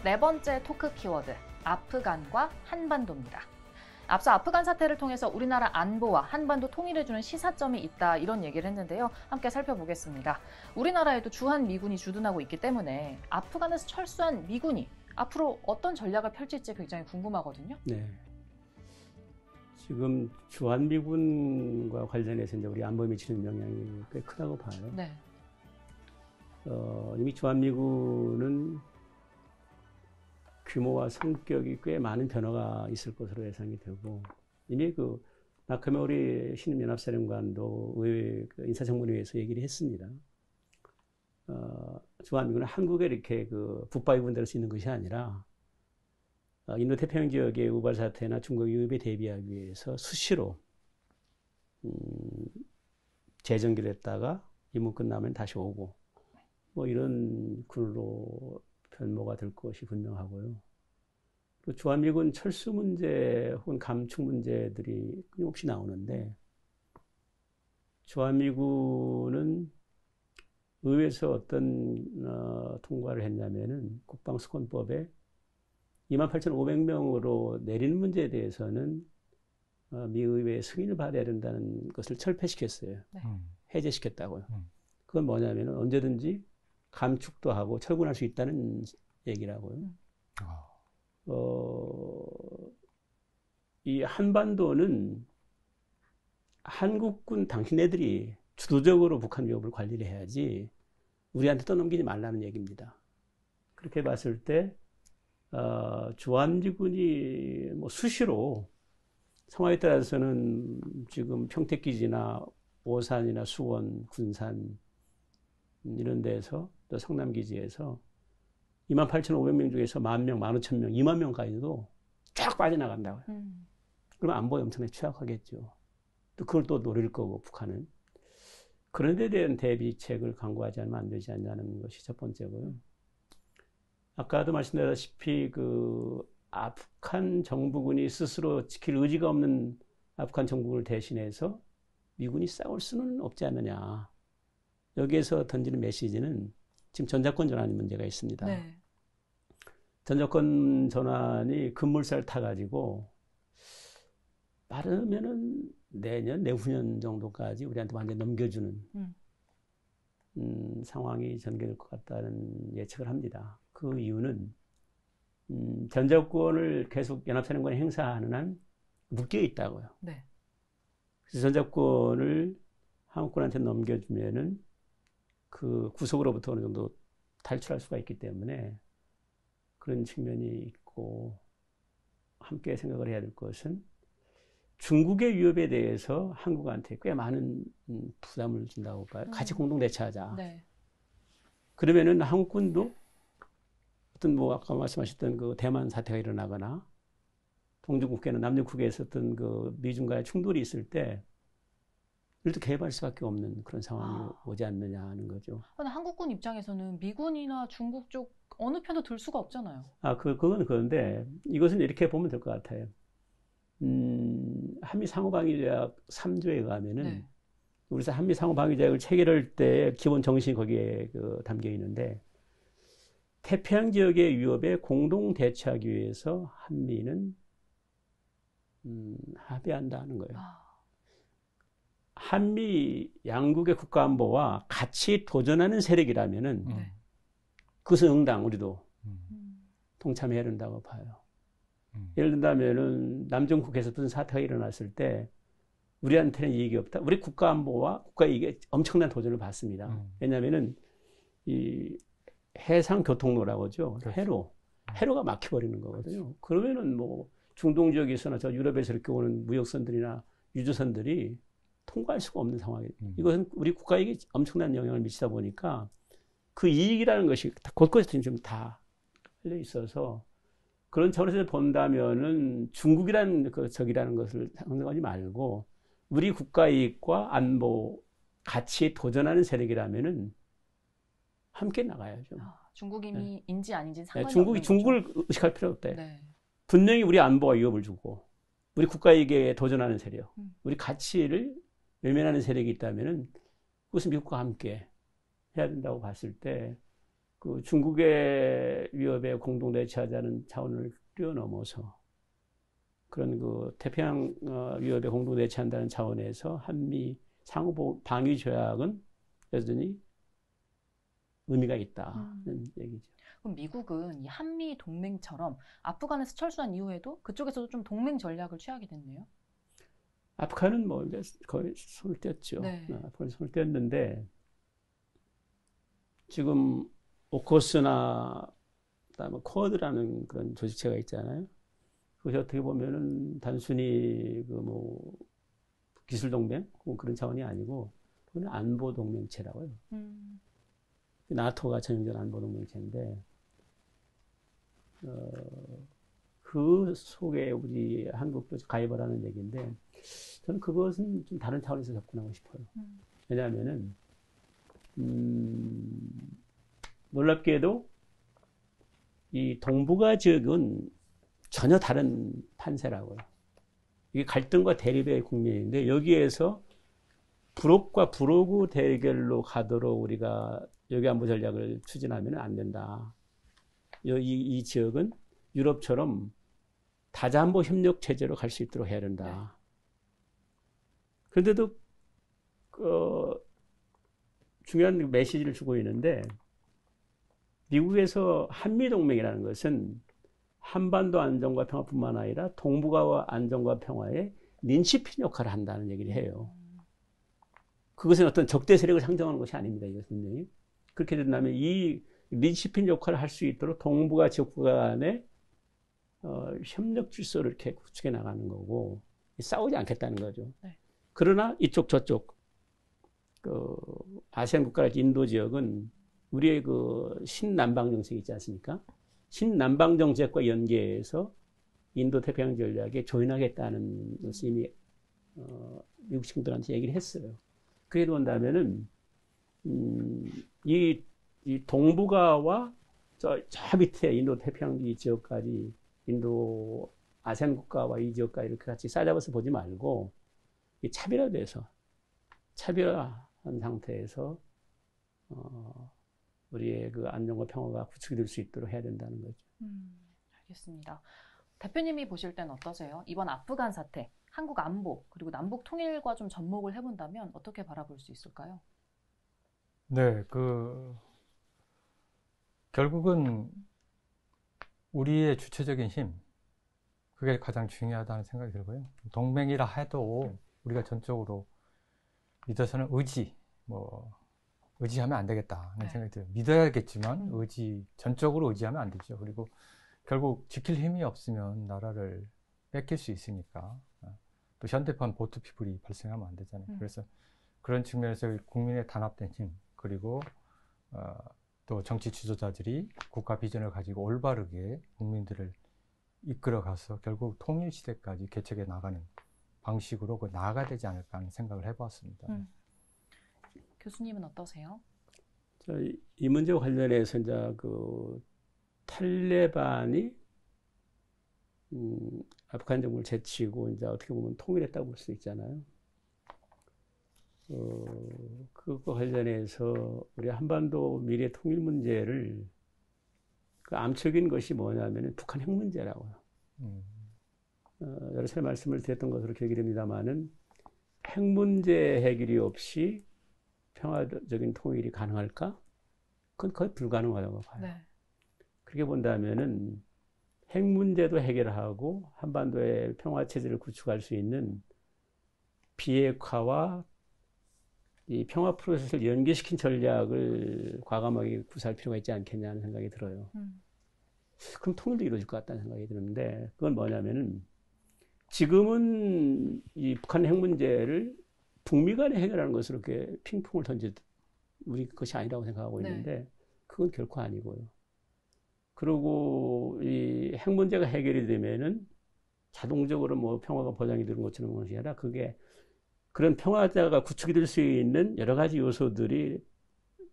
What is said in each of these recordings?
네 번째 토크 키워드, 아프간과 한반도입니다. 앞서 아프간 사태를 통해서 우리나라 안보와 한반도 통일해주는 시사점이 있다, 이런 얘기를 했는데요. 함께 살펴보겠습니다. 우리나라에도 주한 미군이 주둔하고 있기 때문에 아프간에서 철수한 미군이 앞으로 어떤 전략을 펼칠지 굉장히 궁금하거든요. 네. 지금 주한미군과 관련해서 이제 우리 안보에 미치는 영향이 꽤 크다고 봐요. 네. 이미 주한미군은 규모와 성격이 꽤 많은 변화가 있을 것으로 예상이 되고, 이미 그 나카모리 신임연합사령관도 의회 인사청문회에서 얘기를 했습니다. 주한미군은 한국에 이렇게 그 북바위군대로 쓰이는 것이 아니라 인도태평양 지역의 우발 사태나 중국 위협에 대비하기 위해서 수시로 재정비를 했다가 임무 끝나면 다시 오고, 뭐 이런 군으로 변모가 될 것이 분명하고요. 또 주한미군 철수 문제 혹은 감축 문제들이 끊임없이 나오는데, 주한미군은 의회에서 어떤 통과를 했냐면은 국방수권법에 28,500명으로 내리는 문제에 대해서는 미 의회의 승인을 받아야 된다는 것을 철폐시켰어요. 네. 해제시켰다고요. 그건 뭐냐면은 언제든지 감축도 하고 철군할 수 있다는 얘기라고요. 이 한반도는 한국군 당신네들이 주도적으로 북한 위협을 관리를 해야지 우리한테 떠넘기지 말라는 얘기입니다. 그렇게 봤을 때 주한미군이 뭐 수시로 상황에 따라서는 지금 평택기지나 오산이나 수원, 군산 이런 데서 또 성남기지에서 28,500명 중에서 10,000명, 15,000명, 20,000명까지도 쫙 빠져나간다고요. 그러면 안보에 엄청나게 취약하겠죠. 또 그걸 또 노릴 거고, 북한은. 그런 데 대한 대비책을 강구하지 않으면 안 되지 않냐는 것이 첫 번째고요. 아까도 말씀드렸다시피 그 아프간 정부군이 스스로 지킬 의지가 없는 아프간 정부군을 대신해서 미군이 싸울 수는 없지 않느냐. 여기에서 던지는 메시지는 지금 전자권 전환이 문제가 있습니다. 네. 전자권 전환이 급물살 타가지고 빠르면은 내년, 내후년 정도까지 우리한테 완전 넘겨주는 상황이 전개될 것 같다는 예측을 합니다. 그 이유는 전자권을 계속 연합사령관이 행사하는 한 묶여 있다고요. 네. 그래서 전자권을 한국군한테 넘겨주면은 그 구속으로부터 어느 정도 탈출할 수가 있기 때문에 그런 측면이 있고, 함께 생각을 해야 될 것은 중국의 위협에 대해서 한국한테 꽤 많은 부담을 준다고 봐요. 같이 공동 대처하자. 네. 그러면은 한국군도 어떤 뭐 아까 말씀하셨던 그 대만 사태가 일어나거나 동중국해나 남중국해에서 어떤 그 미중과의 충돌이 있을 때 이를 또 개입할 수밖에 없는 그런 상황이 오지 않느냐 하는 거죠. 근데 한국군 입장에서는 미군이나 중국 쪽 어느 편도 들 수가 없잖아요. 그건 그런데 이것은 이렇게 보면 될 것 같아요. 한미 상호방위조약 3조에 의하면은 네. 우리가 한미 상호방위조약을 체결할 때 기본 정신이 거기에 담겨 있는데, 태평양 지역의 위협에 공동 대처하기 위해서 한미는 합의한다는 거예요. 한미 양국의 국가안보와 같이 도전하는 세력이라면은 그것은 응당 우리도 동참해야 된다고 봐요. 예를 든다면은 남중국해에서 무슨 사태가 일어났을 때 우리한테는 이익이 없다. 우리 국가안보와 국가이익에 엄청난 도전을 받습니다. 왜냐하면은 이 해상교통로라고 하죠. 그렇죠. 해로가 막혀버리는 거거든요. 그러면은 뭐 중동 지역에서나 저 유럽에서 이렇게 오는 무역선들이나 유조선들이 통과할 수가 없는 상황이에요. 이것은 우리 국가에게 엄청난 영향을 미치다 보니까 그 이익이라는 것이 곳곳에 좀 다 흘려 있어서, 그런 차원에서 본다면은 중국이라는 그 적이라는 것을 상정하지 말고 우리 국가 이익과 안보 같이 도전하는 세력이라면은 함께 나가야죠. 중국이 네. 인지 아닌지 상관이 네, 중국이 없는 중국을 거죠. 의식할 필요 없대. 네. 분명히 우리 안보와 위협을 주고 우리 국가 이익에 도전하는 세력, 우리 가치를 외면하는 세력이 있다면은 그것은 미국과 함께 해야 된다고 봤을 때 그 중국의 위협에 공동 대처하자는 차원을 뛰어넘어서 그런 그 태평양 위협에 공동 대처한다는 차원에서 한미 상호 방위 조약은 여전히 의미가 있다는 얘기죠. 그럼 미국은 이 한미 동맹처럼 아프간에서 철수한 이후에도 그쪽에서도 좀 동맹 전략을 취하게 됐네요. 아프간은 뭐 이제 거의 손을 뗐죠. 네. 아프간 손을 뗐는데 지금 오커스나 그다음에 쿼드라는 그런 조직체가 있잖아요. 그것이 어떻게 보면은 단순히 그 뭐 기술 동맹 그런 차원이 아니고 그건 안보 동맹체라고요. 나토가 전형적인 안보 동맹체인데 그 속에 우리 한국도 가입을 하는 얘기인데 저는 그것은 좀 다른 차원에서 접근하고 싶어요. 왜냐하면은 놀랍게도 이 동북아 지역은 전혀 다른 판세라고요. 이게 갈등과 대립의 국면인데 여기에서 불옥과 불호구 대결로 가도록 우리가 외교안보 전략을 추진하면 안 된다. 이 지역은 유럽처럼 다자안보 협력 체제로 갈 수 있도록 해야 된다. 그런데도 중요한 메시지를 주고 있는데 미국에서 한미동맹이라는 것은 한반도 안정과 평화뿐만 아니라 동북아와 안정과 평화에 린치핀 역할을 한다는 얘기를 해요. 그것은 어떤 적대 세력을 상정하는 것이 아닙니다. 이것은 그렇게 된다면 이 린치핀 역할을 할 수 있도록 동북아 지역국 간의 협력 질서를 이렇게 구축해 나가는 거고 싸우지 않겠다는 거죠. 네. 그러나 이쪽 저쪽 그 아시안 국가랄지 인도 지역은 우리의 그 신남방 정책이 있지 않습니까? 신남방 정책과 연계해서 인도 태평양 전략에 조인하겠다는 것을 이미 미국 친구들한테 얘기를 했어요. 그게 된다면은 이 동북아와 저 밑에 인도 태평양 이 지역까지 인도 아세안 국가와 이 지역까지 이렇게 같이 싸잡아서 보지 말고 이 차별화한 상태에서 우리의 그 안정과 평화가 구축이 될 수 있도록 해야 된다는 거죠. 알겠습니다. 대표님이 보실 때는 어떠세요? 이번 아프간 사태, 한국 안보 그리고 남북 통일과 좀 접목을 해본다면 어떻게 바라볼 수 있을까요? 네, 결국은 우리의 주체적인 힘, 그게 가장 중요하다는 생각이 들고요. 동맹이라 해도 우리가 전적으로 믿어서는 의지하면 안 되겠다는 생각이 들어요. 믿어야겠지만 전적으로 의지하면 안 되죠. 그리고 결국 지킬 힘이 없으면 나라를 뺏길 수 있으니까 또 현대판 보트피플이 발생하면 안 되잖아요. 그래서 그런 측면에서 국민의 단합된 힘 그리고 또 정치 지도자들이 국가 비전을 가지고 올바르게 국민들을 이끌어가서 결국 통일시대까지 개척해 나가는 방식으로 나아가야 되지 않을까 하는 생각을 해보았습니다. 교수님은 어떠세요? 이 문제와 관련해서 이제 그 탈레반이 아프간 정부를 제치고 이제 어떻게 보면 통일했다고 볼 수 있잖아요. 그거 관련해서 우리 한반도 미래 통일 문제를 그 암적인 것이 뭐냐면 북한 핵 문제라고요. 여러 차례 말씀을 드렸던 것으로 기억이 됩니다만은 핵 문제 해결이 없이 평화적인 통일이 가능할까? 그건 거의 불가능하다고 봐요. 네. 그렇게 본다면은 핵 문제도 해결하고 한반도의 평화 체제를 구축할 수 있는 비핵화와 이 평화 프로세스를 연계시킨 전략을 과감하게 구사할 필요가 있지 않겠냐는 생각이 들어요. 그럼 통일도 이루어질 것 같다는 생각이 드는데 그건 뭐냐면은 지금은 이 북한 핵 문제를 북미 간에 해결하는 것으로 이렇게 핑퐁을 던지듯 우리 것이 아니라고 생각하고 있는데 그건 결코 아니고요. 그리고 이 핵 문제가 해결이 되면은 자동적으로 뭐 평화가 보장이 되는 것처럼 그런 것이 아니라 그게 그런 평화가 구축이 될 수 있는 여러 가지 요소들이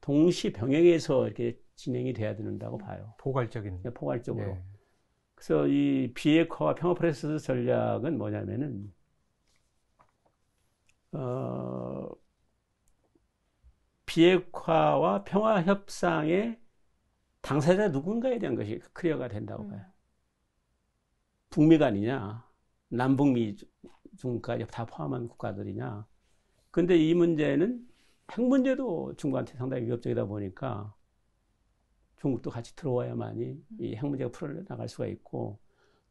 동시 병행해서 이렇게 진행이 돼야 된다고 봐요. 포괄적으로. 네. 그래서 이 비핵화와 평화 프로세스 전략은 뭐냐면은 비핵화와 평화 협상의 당사자 누군가에 대한 것이 클리어가 된다고 봐요. 북미 간이냐, 남북미 중까지 다 포함한 국가들이냐. 근데 이 문제는 핵 문제도 중국한테 상당히 위협적이다 보니까 중국도 같이 들어와야만이 이 핵 문제가 풀어나갈 수가 있고,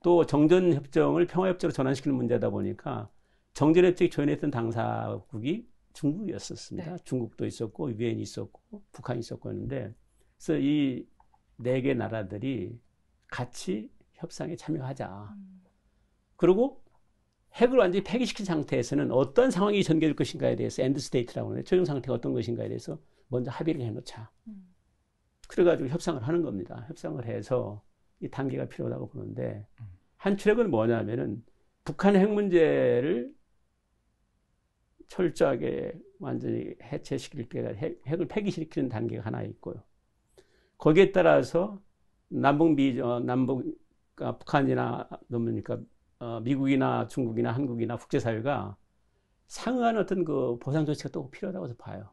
또 정전협정을 평화협정으로 전환시키는 문제다 보니까 정전협정에 조인했던 당사국이 중국이었었습니다. 네. 중국도 있었고 유엔이 있었고 북한이 있었고 했는데, 그래서 이 네 개 나라들이 같이 협상에 참여하자. 그리고 핵을 완전히 폐기시킨 상태에서는 어떤 상황이 전개될 것인가에 대해서 엔드 스테이트라고 하는데, 최종 상태가 어떤 것인가에 대해서 먼저 합의를 해놓자. 그래가지고 협상을 하는 겁니다. 협상을 해서 이 단계가 필요하다고 보는데, 한 트랙은 뭐냐면은 북한의 핵 문제를 철저하게 완전히 해체시킬 때가 핵을 폐기시키는 단계가 하나 있고요. 거기에 따라서 북한이나 그러니까 미국이나 중국이나 한국이나 국제사회가 상응하는 어떤 그 보상 조치가 또 필요하다고 봐요.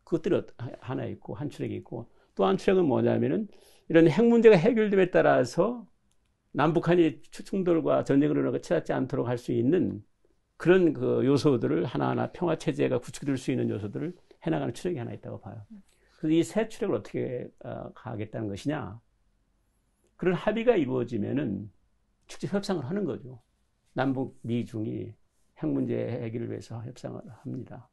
그것들이 하나 있고, 한 트랙이 있고, 또 한 트랙은 뭐냐면은 이런 핵 문제가 해결됨에 따라서 남북한이 충돌과 전쟁으로 치닫지 않도록 할 수 있는 그런 그 요소들을 하나하나 평화 체제가 구축될 수 있는 요소들을 해나가는 트랙이 하나 있다고 봐요. 그래서 이 세 트랙을 어떻게 가겠다는 것이냐. 그런 합의가 이루어지면은 직접 협상을 하는 거죠. 남북 미중이 핵 문제 해결을 위해서 협상을 합니다.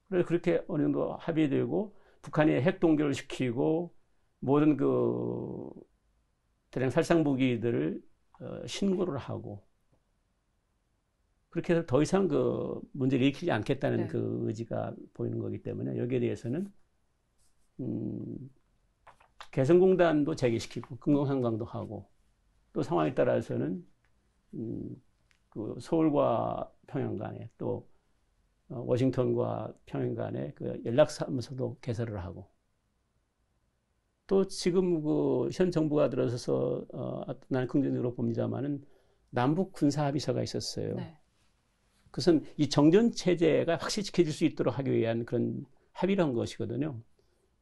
그래서 그렇게 어느 정도 합의되고 북한이 핵 동결을 시키고 모든 그 대량 살상 무기들을 신고를 하고, 그렇게 해서 더 이상 그 문제를 일으키지 않겠다는 네. 그 의지가 보이는 거기 때문에 여기에 대해서는 개성공단도 재개시키고 금강산강도 하고, 또 상황에 따라서는 그 서울과 평양 간에 또 워싱턴과 평양 간에 그 연락사무소도 개설을 하고, 또 지금 그 현 정부가 들어서서 나는 긍정적으로 봅니다만은 남북 군사 합의서가 있었어요. 네. 그것은 이 정전 체제가 확실히 지켜질 수 있도록 하기 위한 그런 합의를 한 것이거든요.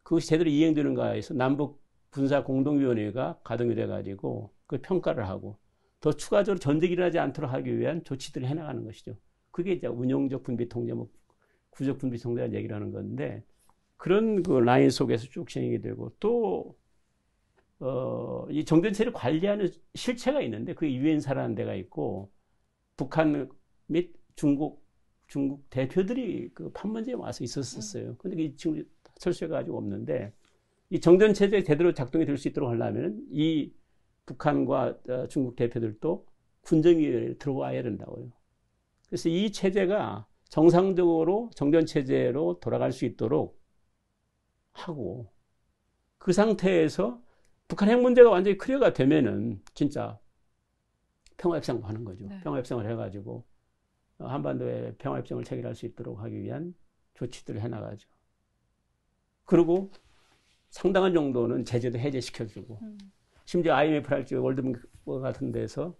그것이 제대로 이행되는가 해서 남북 군사 공동위원회가 가동이 돼가지고 그 평가를 하고, 더 추가적으로 전쟁이 일어나지 않도록 하기 위한 조치들을 해나가는 것이죠. 그게 이제 운용적 분비 통제, 구적 분비 통제라는 얘기를 하는 건데, 그런 그 라인 속에서 쭉 진행이 되고, 또 이 정전체를 관리하는 실체가 있는데, 그게 유엔사라는 데가 있고, 북한 및 중국 대표들이 그 판문점에 와서 있었어요. 근데 지금 철수해가 가지고 없는데, 이 정전체제 제대로 작동이 될 수 있도록 하려면 이 북한과 중국 대표들도 군정위에 들어와야 된다고요. 그래서 이 체제가 정상적으로 정전체제로 돌아갈 수 있도록 하고, 그 상태에서 북한 핵 문제가 완전히 클리어가 되면은 진짜 평화협상을 하는 거죠. 네. 평화협상을 해가지고 한반도에 평화협정을 체결할 수 있도록 하기 위한 조치들을 해나가죠. 그리고 상당한 정도는 제재도 해제시켜주고, 심지어 IMF랄지 월드뱅크 같은 데서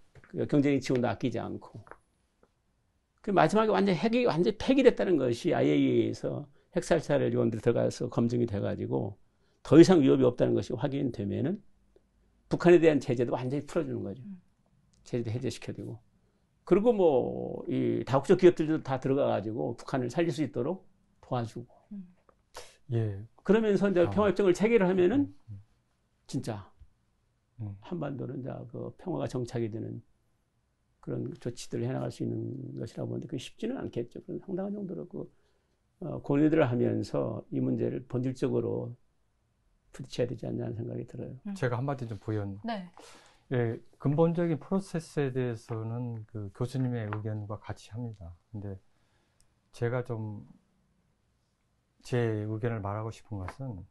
경제적 지원도 아끼지 않고, 그 마지막에 핵이 완전히 폐기됐다는 것이 IAEA에서 핵살살 요원들이 들어가서 검증이 돼가지고 더 이상 위협이 없다는 것이 확인되면은 북한에 대한 제재도 완전히 풀어주는 거죠. 제재도 해제시켜주고, 그리고 뭐 이 다국적 기업들도 다 들어가가지고 북한을 살릴 수 있도록 도와주고. 예. 그러면서 이제 평화협정을 체결을 하면은 진짜 한반도는 이제 그 평화가 정착이 되는 그런 조치들을 해나갈 수 있는 것이라고 보는데, 그게 쉽지는 않겠죠. 그런 상당한 정도로 그 고뇌들을 하면서 이 문제를 본질적으로 부딪혀야 되지 않냐는 생각이 들어요. 제가 한마디 좀 부연. 네. 예, 근본적인 프로세스에 대해서는 그 교수님의 의견과 같이 합니다. 근데 제가 좀 제 의견을 말하고 싶은 것은,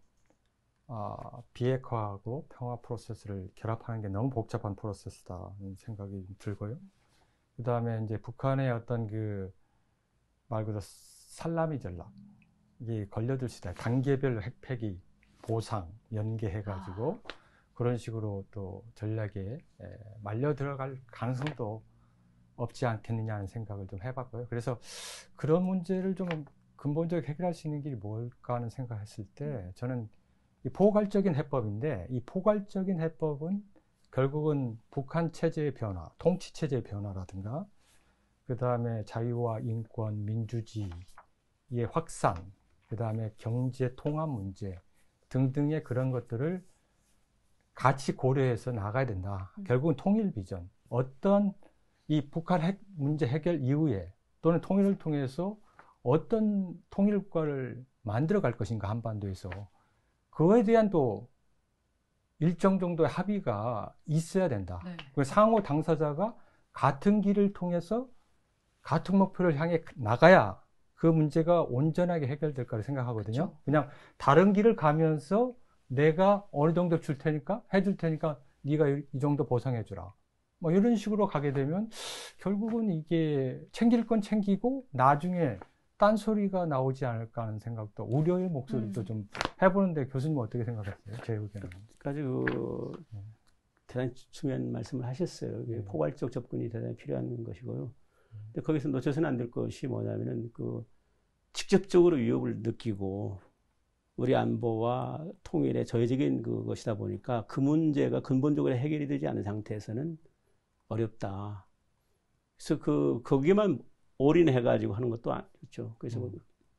비핵화하고 평화 프로세스를 결합하는 게 너무 복잡한 프로세스다는 생각이 들고요. 그 다음에 이제 북한의 어떤 그 말 그대로 살라미 전략, 이게 걸려들 수 있다. 단계별 핵폐기, 보상, 연계해가지고 그런 식으로 또 전략에 말려 들어갈 가능성도 없지 않겠느냐는 생각을 좀 해봤고요. 그래서 그런 문제를 좀 근본적으로 해결할 수 있는 길이 뭘까 하는 생각을 했을 때, 저는 이 포괄적인 해법인데 이 포괄적인 해법은 결국은 북한 체제의 변화, 통치 체제의 변화라든가 그 다음에 자유와 인권, 민주주의의 확산, 그 다음에 경제 통합 문제 등등의 그런 것들을 같이 고려해서 나가야 된다. 결국은 통일 비전. 어떤 이 북한 핵 문제 해결 이후에 또는 통일을 통해서 어떤 통일국가를 만들어 갈 것인가 한반도에서 그거에 대한 또 일정 정도의 합의가 있어야 된다. 네. 상호 당사자가 같은 길을 통해서 같은 목표를 향해 나가야 그 문제가 온전하게 해결될 거라고 생각하거든요. 그렇죠. 그냥 다른 길을 가면서 내가 어느 정도 줄 테니까 해줄 테니까 네가 이 정도 보상해 주라. 뭐 이런 식으로 가게 되면 결국은 이게 챙길 건 챙기고 나중에 딴소리가 나오지 않을까 하는 생각도 우려의 목소리도 좀 해보는데 교수님 어떻게 생각하세요? 제 의견은. 아주 대단히 중요한 말씀을 하셨어요. 포괄적 접근이 대단히 필요한 것이고요. 근데 거기서 놓쳐서는 안 될 것이 뭐냐면은 직접적으로 위협을 느끼고 우리 안보와 통일의 저해적인 그것이다 보니까 그 문제가 근본적으로 해결이 되지 않은 상태에서는 어렵다. 그래서 거기에만 올인해가지고 하는 것도 아니죠. 그래서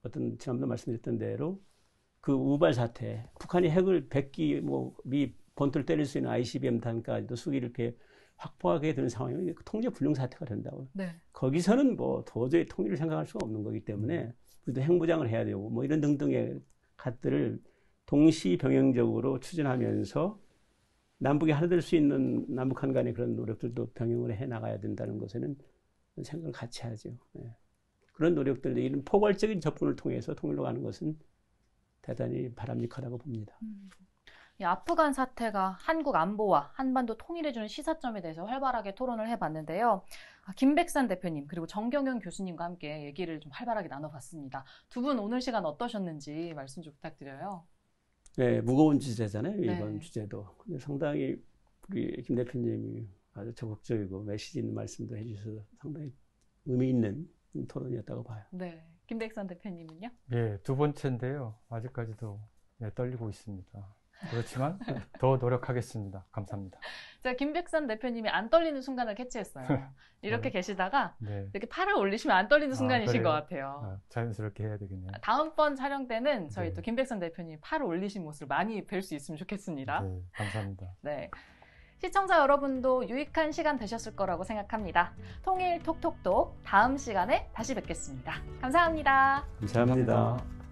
어떤 지난번에 말씀드렸던 대로 그 우발 사태, 북한이 핵을 100기 미 본토를 때릴 수 있는 ICBM 단까지도 수기를 이렇게 확보하게 되는 상황이면 통제 불능 사태가 된다고요. 네. 거기서는 도저히 통일을 생각할 수가 없는 거기 때문에 우리도 핵무장을 해야 되고 이런 등등의 것들을 동시 병행적으로 추진하면서 남북이 하나 될 수 있는 남북한 간의 그런 노력들도 병행을 해 나가야 된다는 것에는 생각을 같이 하죠. 네. 그런 노력들, 이런 포괄적인 접근을 통해서 통일로 가는 것은 대단히 바람직하다고 봅니다. 이 아프간 사태가 한국 안보와 한반도 통일해주는 시사점에 대해서 활발하게 토론을 해봤는데요. 김백산 대표님 그리고 정경윤 교수님과 함께 얘기를 좀 활발하게 나눠봤습니다. 두 분 오늘 시간 어떠셨는지 말씀 좀 부탁드려요. 네, 무거운 주제잖아요. 이번 주제도. 근데 상당히 우리 김 대표님이 아주 적극적이고 메시지 있는 말씀도 해주셔서 상당히 의미 있는 토론이었다고 봐요. 네, 김백산 대표님은요? 예, 두 번째인데요. 아직까지도 떨리고 있습니다. 그렇지만 더 노력하겠습니다. 감사합니다. 제가 김백산 대표님이 안 떨리는 순간을 캐치했어요. 이렇게 계시다가 이렇게 팔을 올리시면 안 떨리는 순간이신 것 같아요. 자연스럽게 해야 되겠네요. 다음번 촬영 때는 저희 또 김백산 대표님 팔을 올리신 모습을 많이 뵐 수 있으면 좋겠습니다. 네, 감사합니다. 네. 시청자 여러분도 유익한 시간 되셨을 거라고 생각합니다. 통일 톡톡톡 다음 시간에 다시 뵙겠습니다. 감사합니다. 감사합니다.